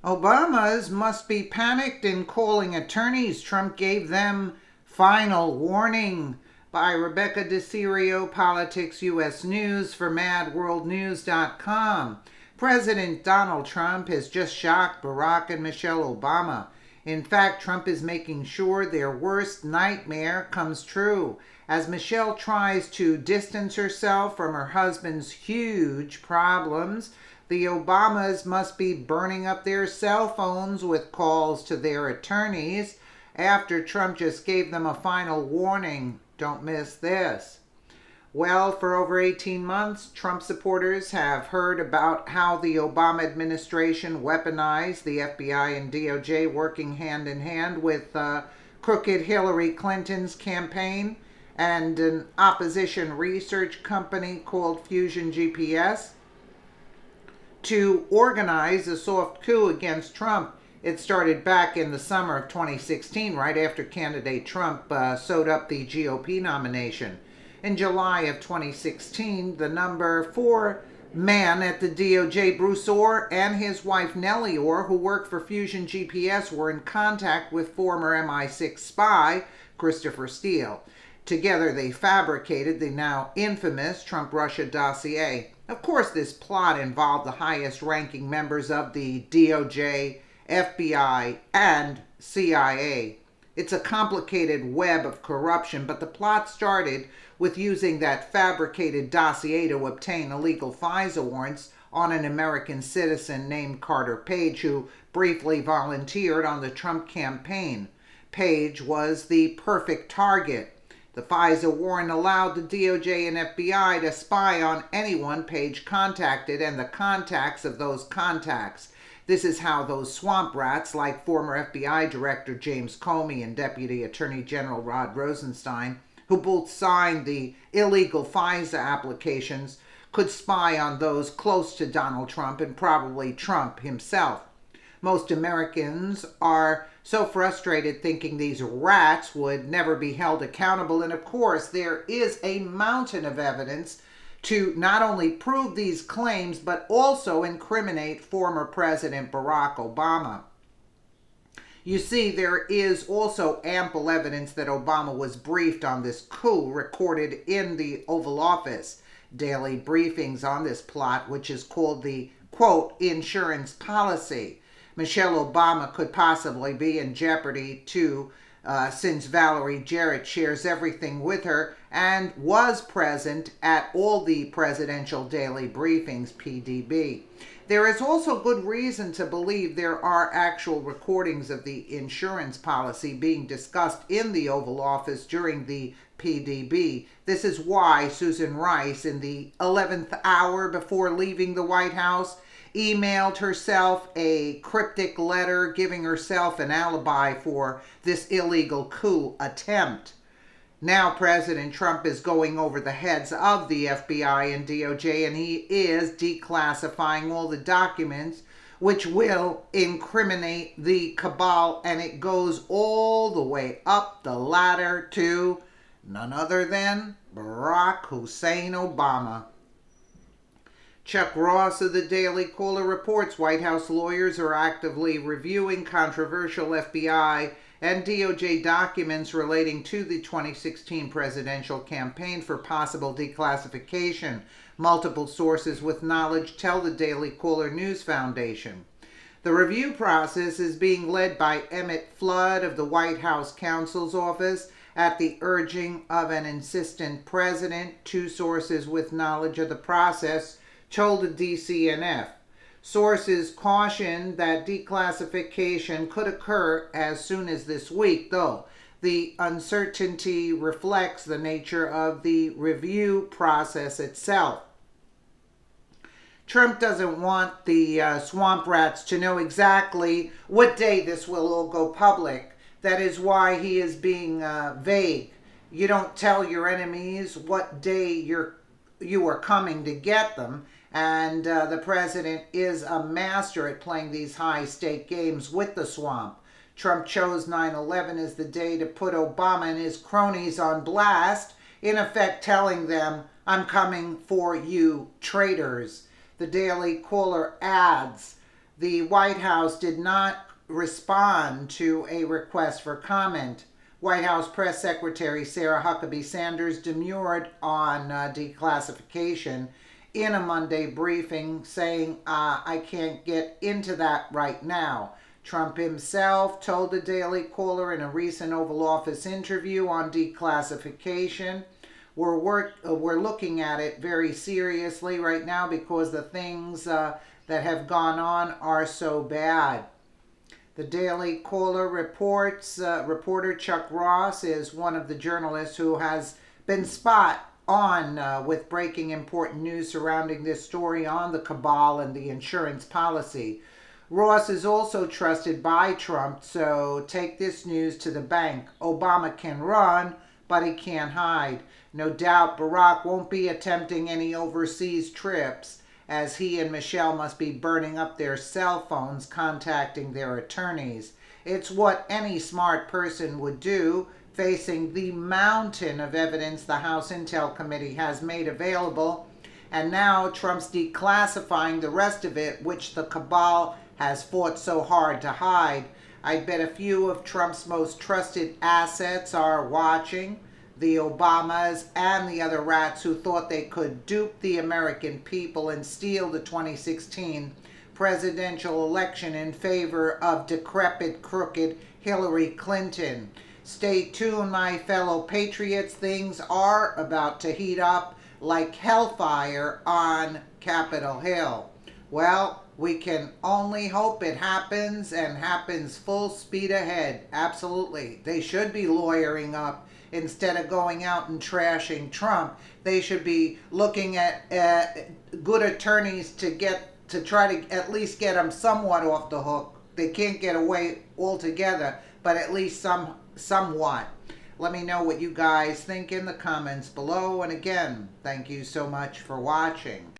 Obamas must be panicked in calling attorneys. Trump gave them final warning. By Rebecca DeCirio, Politics US News for MadWorldNews.com. President Donald Trump has just shocked Barack and Michelle Obama. In fact, Trump is making sure their worst nightmare comes true as Michelle tries to distance herself from her husband's huge problems. The Obamas must be burning up their cell phones with calls to their attorneys after Trump just gave them a final warning. Don't miss this. Well, for over 18 months, Trump supporters have heard about how the Obama administration weaponized the FBI and DOJ working hand in hand with crooked Hillary Clinton's campaign and an opposition research company called Fusion GPS to organize a soft coup against Trump. It started back in the summer of 2016, right after candidate Trump sewed up the GOP nomination. In July of 2016, the number 4 man at the DOJ, Bruce Ohr, and his wife Nellie Ohr, who worked for Fusion GPS, were in contact with former MI6 spy Christopher Steele. Together, they fabricated the now infamous Trump-Russia dossier. Of course, this plot involved the highest-ranking members of the DOJ, FBI, and CIA. It's a complicated web of corruption, but the plot started with using that fabricated dossier to obtain illegal FISA warrants on an American citizen named Carter Page, who briefly volunteered on the Trump campaign. Page was the perfect target. The FISA warrant allowed the DOJ and FBI to spy on anyone Page contacted and the contacts of those contacts. This is how those swamp rats like former FBI Director James Comey and Deputy Attorney General Rod Rosenstein, who both signed the illegal FISA applications, could spy on those close to Donald Trump and probably Trump himself. Most Americans are so frustrated thinking these rats would never be held accountable, and of course there is a mountain of evidence to not only prove these claims but also incriminate former President Barack Obama. You see, there is also ample evidence that Obama was briefed on this coup recorded in the Oval Office. Daily briefings on this plot, which is called the, quote, insurance policy. Michelle Obama could possibly be in jeopardy too, since Valerie Jarrett shares everything with her and was present at all the presidential daily briefings, PDB. There is also good reason to believe there are actual recordings of the insurance policy being discussed in the Oval Office during the PDB. This is why Susan Rice, in the 11th hour before leaving the White House, emailed herself a cryptic letter giving herself an alibi for this illegal coup attempt. Now President Trump is going over the heads of the FBI and DOJ, and he is declassifying all the documents which will incriminate the cabal, and it goes all the way up the ladder to none other than Barack Hussein Obama. Chuck Ross of the Daily Caller reports White House lawyers are actively reviewing controversial FBI and DOJ documents relating to the 2016 presidential campaign for possible declassification. Multiple sources with knowledge tell the Daily Caller News Foundation. The review process is being led by Emmett Flood of the White House Counsel's Office at the urging of an insistent president. Two sources with knowledge of the process told the DCNF. Sources caution that declassification could occur as soon as this week, though the uncertainty reflects the nature of the review process itself. Trump doesn't want the swamp rats to know exactly what day this will all go public. That is why he is being vague. You don't tell your enemies what day you are coming to get them. And the president is a master at playing these high-stake games with the swamp. Trump chose 9/11 as the day to put Obama and his cronies on blast, in effect telling them, I'm coming for you traitors. The Daily Caller adds, The White House did not respond to a request for comment. White House Press Secretary Sarah Huckabee Sanders demurred on declassification in a Monday briefing, saying, I can't get into that right now. Trump himself told the Daily Caller in a recent Oval Office interview on declassification, we're looking at it very seriously right now because the things that have gone on are so bad. The Daily Caller reports reporter Chuck Ross is one of the journalists who has been spot on with breaking important news surrounding this story on the cabal and the insurance policy. Ross is also trusted by Trump, so take this news to the bank. Obama can run, but he can't hide. No doubt Barack won't be attempting any overseas trips, as he and Michelle must be burning up their cell phones contacting their attorneys. It's what any smart person would do, facing the mountain of evidence the House Intel Committee has made available, and now Trump's declassifying the rest of it, which the cabal has fought so hard to hide. I bet a few of Trump's most trusted assets are watching. The Obamas and the other rats who thought they could dupe the American people and steal the 2016 presidential election in favor of decrepit, crooked Hillary Clinton. Stay tuned, my fellow patriots. Things are about to heat up like hellfire on Capitol Hill. Well, we can only hope it happens and happens full speed ahead. Absolutely. They should be lawyering up instead of going out and trashing Trump. They should be looking at good attorneys to try to at least get him somewhat off the hook. They can't get away altogether, but at least somewhat. Let me know what you guys think in the comments below. And again, thank you so much for watching.